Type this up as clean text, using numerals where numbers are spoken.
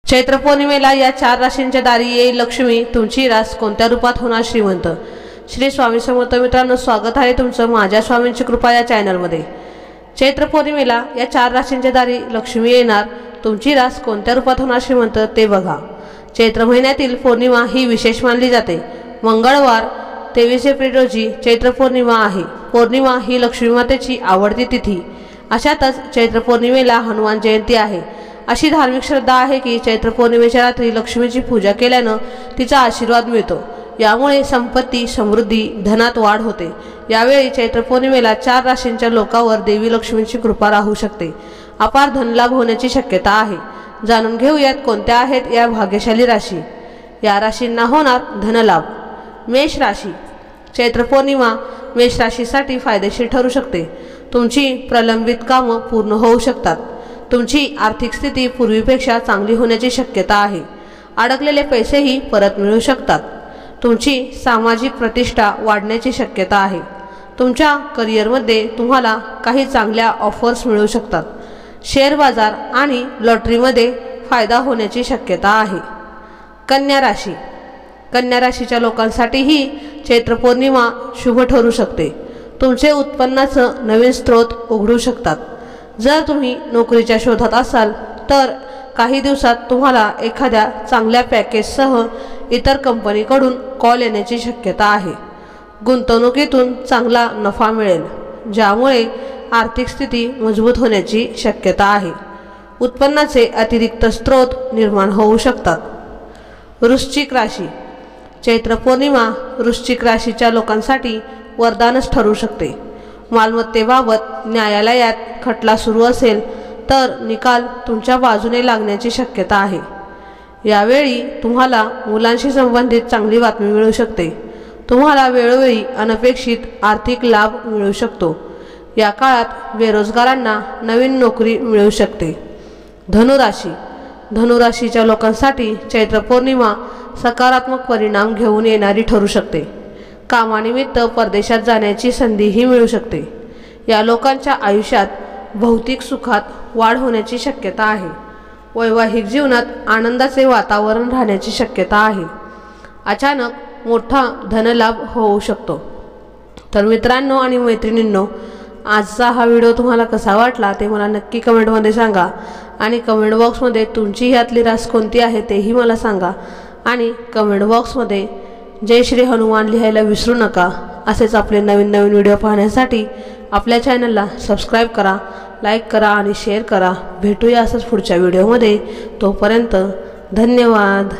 चैत्र पौर्णिमेला या 4 राशींच्या दारी येईल लक्ष्मी। तुमची रास कोणत्या रूपात होणार श्रीमंत। श्री स्वामी समर्थ मित्रांनो, स्वागत आहे तुमचं माझ्या स्वामींची कृपा या चॅनलमध्ये। चैत्र पौर्णिमेला या 4 राशींच्या दारी लक्ष्मी येणार। तुमची रास कोणत्या रूपात होणार श्रीमंत ते बघा। चैत्र महिन्यातील पौर्णिमा ही विशेष मानली जाते। मंगळवार 23 एप्रिल रोजी चैत्र पौर्णिमा आहे। पौर्णिमा ही लक्ष्मी मातेची आवडती तिथी। अशातच चैत्र पौर्णिमेला हनुमान जयंती आहे। अशी धार्मिक श्रद्धा आहे की चैत्र पौर्णिमेच्या रात्री लक्ष्मीची पूजा केल्यानं तिचा आशीर्वाद मिळतो। यामुळे संपत्ती, समृद्धी, धनात वाढ होते। यावेळी चैत्र पौर्णिमेला 4 राशींच्या लोकांवर देवी लक्ष्मीची कृपा राहू शकते। अपार धनलाभ होण्याची शक्यता आहे। जाणून घेऊयात कोणत्या आहेत या भाग्यशाली राशी। या राशींना होणार धनलाभ। मेष राशी। चैत्र पौर्णिमा मेष राशीसाठी फायदेशीर ठरू शकते। तुमची प्रलंबित कामं पूर्ण होऊ शकतात। तुमची आर्थिक स्थिती पूर्वीपेक्षा चांगली होण्याची शक्यता आहे। अडकलेले पैसेही परत मिळू शकतात। तुमची सामाजिक प्रतिष्ठा वाढण्याची शक्यता आहे। तुमच्या करिअरमध्ये तुम्हाला काही चांगल्या ऑफर्स मिळू शकतात। शेअर बाजार आणि लॉटरीमध्ये फायदा होण्याची शक्यता आहे। कन्या राशी। कन्या राशीच्या लोकांसाठीही चैत्र पौर्णिमा शुभ ठरू शकते। तुमचे उत्पन्नाचं नवीन स्रोत उघडू शकतात। जर तुम्ही नोकरीच्या शोधात असाल तर काही दिवसात तुम्हाला एखाद्या चांगल्या पॅकेजसह इतर कंपनीकडून कॉल येण्याची शक्यता आहे। गुंतवणुकीतून चांगला नफा मिळेल, ज्यामुळे आर्थिक स्थिती मजबूत होण्याची शक्यता आहे। उत्पन्नाचे अतिरिक्त स्रोत निर्माण होऊ शकतात। वृश्चिक राशी। चैत्र पौर्णिमा वृश्चिक राशीच्या लोकांसाठी वरदानच ठरू शकते। मालमत्तेबाबत न्यायालयात खटला सुरू असेल तर निकाल तुमच्या बाजूने लागण्याची शक्यता आहे। यावेळी तुम्हाला मुलांशी संबंधित चांगली बातमी मिळू शकते। तुम्हाला वेळोवेळी अनपेक्षित आर्थिक लाभ मिळू शकतो। या काळात बेरोजगारांना नवीन नोकरी मिळू शकते। धनुराशी। धनुराशीच्या लोकांसाठी चैत्र पौर्णिमा सकारात्मक परिणाम घेऊन येणारी ठरू शकते। कामानिमित्त परदेशात जाण्याची संधीही मिळू शकते। या लोकांच्या आयुष्यात भौतिक सुखात वाढ होण्याची शक्यता आहे। वैवाहिक जीवनात आनंदाचे वातावरण राहण्याची शक्यता आहे। अचानक मोठा धनलाभ होऊ शकतो। तर मित्रांनो आणि मैत्रिणींनो, आजचा हा व्हिडिओ तुम्हाला कसा वाटला ते मला नक्की कमेंटमध्ये सांगा। आणि कमेंट बॉक्समध्ये तुमची ह्यातली रास कोणती आहे तेही मला सांगा। आणि कमेंट बॉक्समध्ये जय श्री हनुमान लिहायला विसरू नका। असेच आपले नवीन नवीन व्हिडिओ पाहण्यासाठी आपल्या चॅनलला सबस्क्राईब करा, लाईक करा आणि शेअर करा। भेटूया असंच पुढच्या व्हिडिओमध्ये। तोपर्यंत धन्यवाद।